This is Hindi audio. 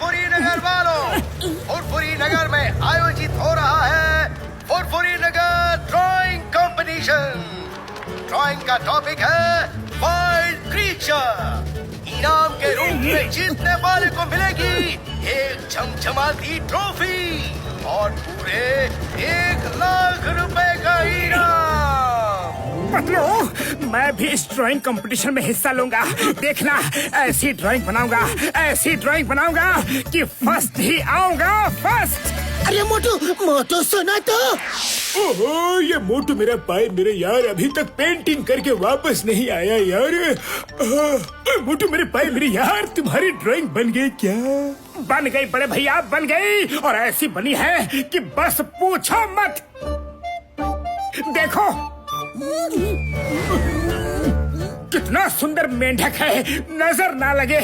फुरफुरी नगर वालों, फुरफुरी नगर में आयोजित हो रहा है फुरफुरी नगर ड्राइंग कंपटीशन। ड्राइंग का टॉपिक है वाइल्ड क्रीचर। इनाम के रूप में जीतने वाले को मिलेगी एक झमझमाती ट्रॉफी और पूरे 1 लाख रुपए का इनाम। मतलब मैं भी इस ड्राइंग कंपटीशन में हिस्सा लूंगा। देखना, ऐसी ड्राइंग बनाऊंगा कि फर्स्ट ही आऊंगा, फर्स्ट। अरे मोटू सुना तो। ओहो, ये मोटू मेरा भाई मेरे यार अभी तक पेंटिंग करके वापस नहीं आया यार। मोटू मेरे भाई मेरे यार, तुम्हारी ड्राइंग बन गई क्या? बन गई बड़े भैया, बन गई, और ऐसी बनी है कि बस पूछो मत। देखो कितना सुंदर मेंढक है, नजर ना लगे।